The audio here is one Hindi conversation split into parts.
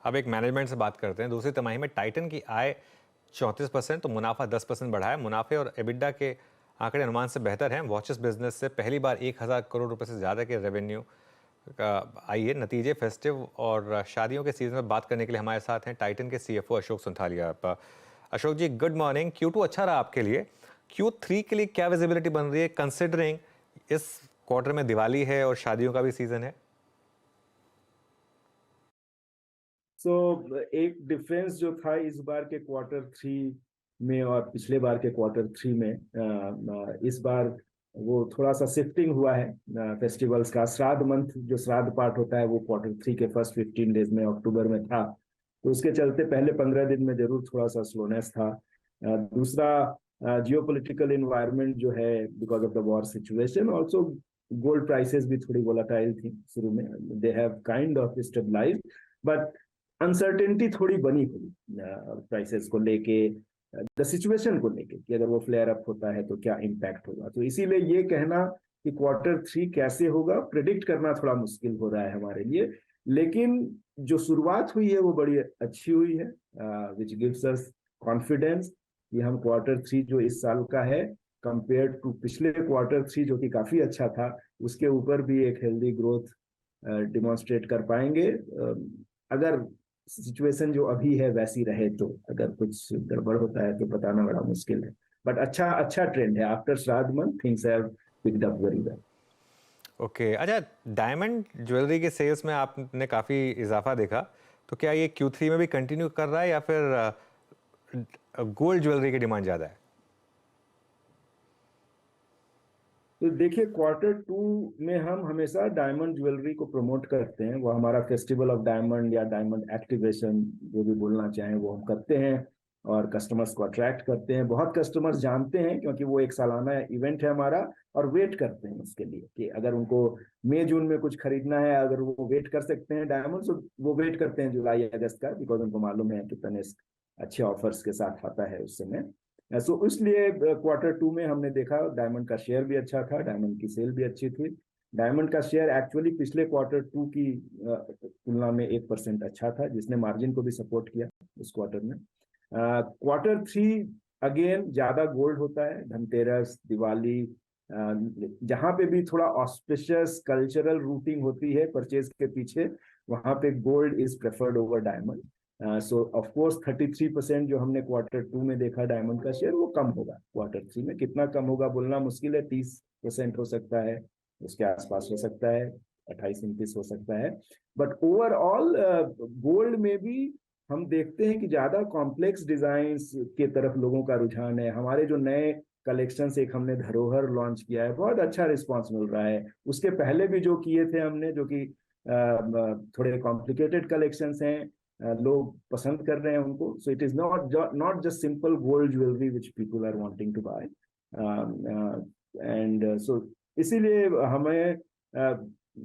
अब एक मैनेजमेंट से बात करते हैं। दूसरी तिमाही में टाइटन की आय 34%, तो मुनाफा 10% बढ़ा है। मुनाफे और एबिडा के आंकड़े अनुमान से बेहतर हैं। वॉचेस बिजनेस से पहली बार 1000 करोड़ रुपए से ज़्यादा के रेवेन्यू आई है। नतीजे फेस्टिव और शादियों के सीजन में बात करने के लिए हमारे साथ हैं टाइटन के सीएफओ अशोक संथालिया। अशोक जी, गुड मॉर्निंग। Q2 अच्छा रहा आपके लिए, Q3 के लिए क्या विजिबिलिटी बन रही है, कंसिडरिंग इस क्वार्टर में दिवाली है और शादियों का भी सीजन है? एक डिफरेंस जो था इस बार के क्वार्टर थ्री में और पिछले बार के क्वार्टर थ्री में, इस बार वो थोड़ा सा शिफ्टिंग हुआ है फेस्टिवल्स का। श्राद्ध मंथ, जो श्राद्ध पाठ होता है, वो क्वार्टर थ्री के फर्स्ट 15 डेज में अक्टूबर में था, तो उसके चलते पहले 15 दिन में जरूर थोड़ा सा स्लोनेस था। दूसरा, जियोपॉलिटिकल एनवायरनमेंट जो है, because of the war situation, also gold prices भी थोड़ी वोलाटाइल थी शुरू में। They have kind of stabilised, but uncertainty थोड़ी बनी हुई प्राइसेस को लेके, द सिचुएशन को लेके कि अगर वो फ्लेयर अप होता है तो क्या इम्पैक्ट होगा। तो इसीलिए ये कहना कि क्वार्टर थ्री कैसे होगा, प्रिडिक्ट करना थोड़ा मुश्किल हो रहा है हमारे लिए। लेकिन जो शुरुआत हुई है वो बड़ी अच्छी हुई है, विच गिव्स अस कॉन्फिडेंस कि हम क्वार्टर थ्री जो इस साल का है, कंपेयर टू पिछले क्वार्टर थ्री जो कि काफी अच्छा था, उसके ऊपर भी एक हेल्दी ग्रोथ डिमॉन्स्ट्रेट कर पाएंगे। अगर सिचुएशन जो अभी है वैसी रहे तो, अगर कुछ गड़बड़ होता है तो बताना बड़ा मुश्किल है। बट अच्छा ट्रेंड है। आफ्टर श्राद्ध month things have picked up very well. Okay, अच्छा, डायमंड ज्वेलरी के सेल्स में आपने काफ़ी इजाफा देखा, तो क्या ये Q3 में भी कंटिन्यू कर रहा है या फिर गोल्ड ज्वेलरी की डिमांड ज़्यादा है? तो देखिए, क्वार्टर टू में हम हमेशा डायमंड ज्वेलरी को प्रमोट करते हैं। वो हमारा फेस्टिवल ऑफ डायमंड या डायमंड एक्टिवेशन, जो भी बोलना चाहें, वो हम करते हैं और कस्टमर्स को अट्रैक्ट करते हैं। बहुत कस्टमर्स जानते हैं क्योंकि वो एक सालाना इवेंट है हमारा, और वेट करते हैं उसके लिए कि अगर उनको मई जून में कुछ खरीदना है, अगर वो वेट कर सकते हैं डायमंड, तो वो वेट करते हैं जुलाई अगस्त का, बिकॉज उनको मालूम है कि तनिष्क अच्छे ऑफर्स के साथ आता है उस समय। सो इसलिए क्वार्टर टू में हमने देखा डायमंड का शेयर भी अच्छा था, डायमंड की सेल भी अच्छी थी। डायमंड का शेयर एक्चुअली पिछले क्वार्टर टू की तुलना में 1% अच्छा था, जिसने मार्जिन को भी सपोर्ट किया इस क्वार्टर में। क्वार्टर थ्री अगेन ज्यादा गोल्ड होता है, धनतेरस, दिवाली, जहां पे भी थोड़ा ऑस्पिशियस कल्चरल रूटिंग होती है परचेज के पीछे, वहां पे gold is preferred over diamond. So of course 33% जो हमने क्वार्टर टू में देखा डायमंड का शेयर, वो कम होगा क्वार्टर थ्री में। कितना कम होगा बोलना मुश्किल है, 30% हो सकता है, उसके आसपास हो सकता है, 28-29 हो सकता है। बट ओवरऑल गोल्ड में भी हम देखते हैं कि ज्यादा कॉम्प्लेक्स डिजाइन के तरफ लोगों का रुझान है। हमारे जो नए कलेक्शन, एक हमने धरोहर लॉन्च किया है, बहुत अच्छा रिस्पॉन्स मिल रहा है। उसके पहले भी जो किए थे हमने, जो कि थोड़े कॉम्प्लिकेटेड कलेक्शंस हैं, लोग पसंद कर रहे हैं उनको। So it is not just simple gold jewellery which people are wanting to buy, and so इसीलिए हमें,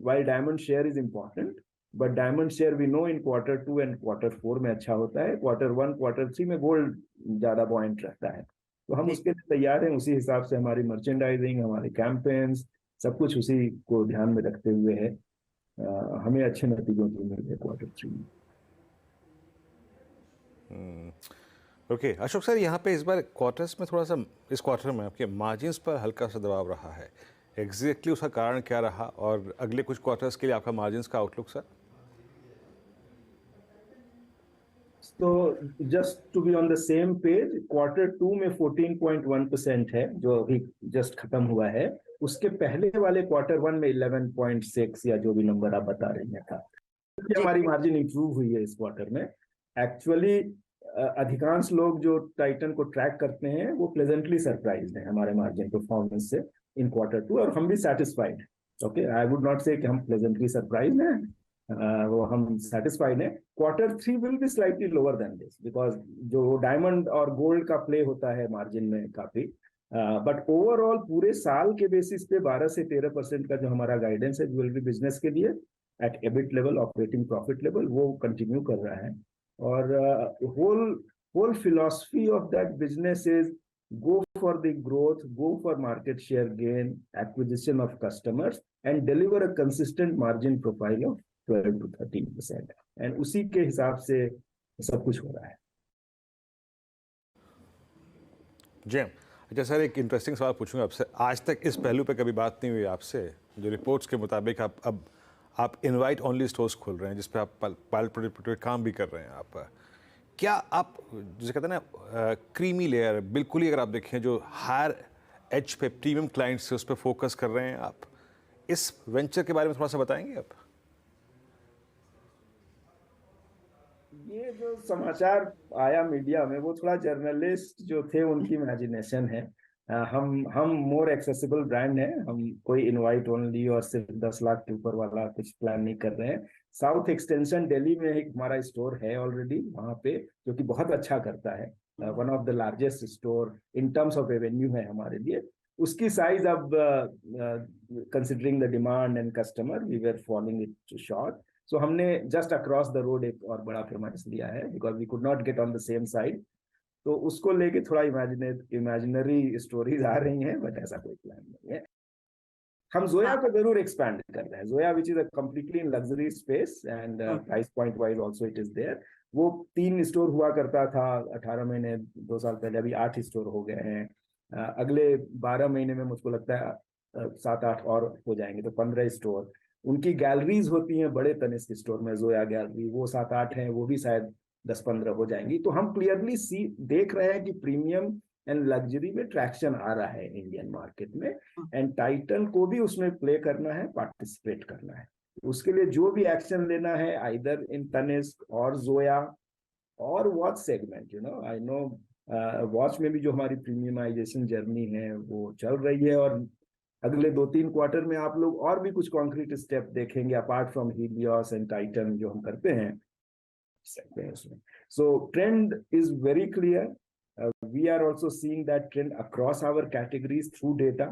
while diamond share is important, but diamond share we know in quarter two and quarter four में अच्छा होता है। क्वार्टर वन, क्वार्टर थ्री में गोल्ड ज्यादा पॉइंट रहता है, तो हम उसके लिए तैयार हैं। उसी हिसाब से हमारी मर्चेंडाइजिंग, हमारे कैंपेन्स, सब कुछ उसी को ध्यान में रखते हुए है। हमें अच्छे नतीजों की उम्मीद है क्वार्टर थ्री में। ओके, अशोक सर, यहाँ पे इस बार क्वार्टर्स में थोड़ा सा, इस क्वार्टर में आपके मार्जिन्स पर हल्का सा दबाव रहा है। एग्जैक्टली उसका कारण क्या रहा, और अगले कुछ क्वार्टर्स के लिए आपका मार्जिन्स का आउटलुक सर? तो just to be on the same page, quarter two में 14.1% है जो अभी जस्ट खत्म हुआ है। उसके पहले वाले क्वार्टर वन में 11.6 या जो भी नंबर आप बता रही हैं था। तो हमारी मार्जिन इंप्रूव हुई है इस क्वार्टर में। एक्चुअली अधिकांश लोग जो टाइटन को ट्रैक करते हैं वो प्लेजेंटली सरप्राइज्ड हैं हमारे मार्जिन परफॉर्मेंस से इन क्वार्टर टू, और हम भी satisfied. Okay, I would not से कि हम प्लेजेंटली सरप्राइज्ड हैं, वो हम सेटिस्फाइड हैं। Quarter three will be slightly lower than this, because जो डायमंड और गोल्ड का प्ले होता है मार्जिन में काफी, बट ओवरऑल पूरे साल के बेसिस पे 12 से 13% का जो हमारा गाइडेंस है ज्वेलरी बिजनेस के लिए at EBIT level, operating profit level, वो कंटिन्यू कर रहा है। और whole philosophy of that business is go for the growth, go for market share gain, acquisition of customers, and deliver a consistent margin profile of 12 to 13%, and उसी के हिसाब से सब कुछ हो रहा है। जी अच्छा सर, एक इंटरेस्टिंग सवाल पूछूंगा आपसे। आज तक इस पहलू पे कभी बात नहीं हुई आपसे, जो रिपोर्ट्स के मुताबिक आप इनवाइट ओनली स्टोर्स खोल रहे हैं जिस पे आप पायलट प्रोजेक्ट काम भी कर रहे हैं। आप क्या आप जिसे कहते हैं ना क्रीमी लेयर, बिल्कुल ही अगर आप देखें जो हायर एज पे प्रीमियम क्लाइंट्स है उस पर फोकस कर रहे हैं, आप इस वेंचर के बारे में थोड़ा सा बताएंगे आप? ये जो समाचार आया मीडिया में वो थोड़ा जर्नलिस्ट जो थे उनकी इमेजिनेशन है। हम मोर एक्सेसिबल ब्रांड है, हम कोई इनवाइट ओनली और सिर्फ 10 लाख के ऊपर वाला कुछ प्लान नहीं कर रहे हैं। साउथ एक्सटेंशन दिल्ली में एक हमारा स्टोर है ऑलरेडी वहाँ पे, जो कि बहुत अच्छा करता है, one of the largest store in terms of revenue है हमारे लिए। उसकी साइज अब considering the demand and customer we were following it short, so हमने जस्ट अक्रॉस द रोड एक और बड़ा प्रेमाइस लिया है because we could not get on the same side. तो उसको लेके थोड़ा इमेजिनरी स्टोरीज आ रही हैं, बट ऐसा कोई प्लान नहीं है। हम जोया को जरूर एक्सपैंड कर रहे हैं, Zoya which is a completely in luxury space and price point wise also it is there. वो 3 स्टोर हुआ करता था 18 महीने 2 साल पहले, अभी 8 स्टोर हो गए हैं। अगले 12 महीने में मुझको लगता है 7-8 और हो जाएंगे, तो 15 स्टोर। उनकी गैलरीज होती हैं बड़े तनिष्क स्टोर में, जोया गैलरी, वो 7-8 हैं, वो भी शायद 10-15 हो जाएंगी। तो हम क्लियरली देख रहे हैं कि प्रीमियम एंड लग्जरी में ट्रैक्शन आ रहा है इंडियन मार्केट में, एंड टाइटन को भी उसमें प्ले करना है, पार्टिसिपेट करना है। उसके लिए जो भी एक्शन लेना है आइदर इन तनिष्क और जोया और watch segment, you know, I know watch में भी जो हमारी प्रीमियमाइजेशन जर्नी है वो चल रही है, और अगले 2-3 क्वार्टर में आप लोग और भी कुछ कॉन्क्रीट स्टेप देखेंगे apart from Helios and Titan जो हम करते हैं उसमें। सो trend is very clear, we are also seeing that trend across our categories through data,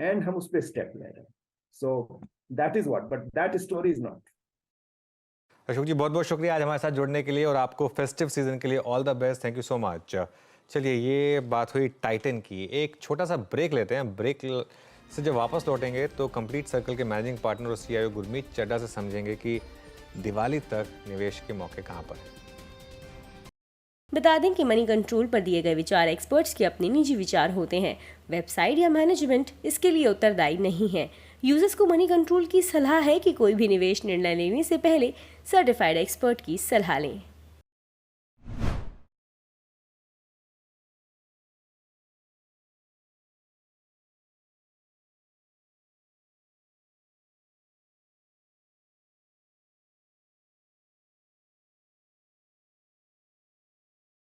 and हम उस पे स्टेप ले रहे हैं। So that is what, but that story is not. Ashok जी बहुत बहुत शुक्रिया आज हमारे साथ जुड़ने के लिए, और आपको फेस्टिव सीजन के लिए all the best. Thank you so much. चलिए ये बात हुई टाइटन की, एक छोटा सा ब्रेक लेते हैं। ब्रेक से जब वापस लौटेंगे तो कंप्लीट सर्कल के मैनेजिंग पार्टनर और सीईओ गुरमीत चड्ढा से समझेंगे कि दिवाली तक निवेश के मौके कहां पर हैं। बता दें कि मनी कंट्रोल पर दिए गए विचार एक्सपर्ट्स के अपने निजी विचार होते हैं। वेबसाइट या मैनेजमेंट इसके लिए उत्तरदायी नहीं है। यूजर्स को मनी कंट्रोल की सलाह है कि कोई भी निवेश निर्णय लेने से पहले सर्टिफाइड एक्सपर्ट की सलाह लें।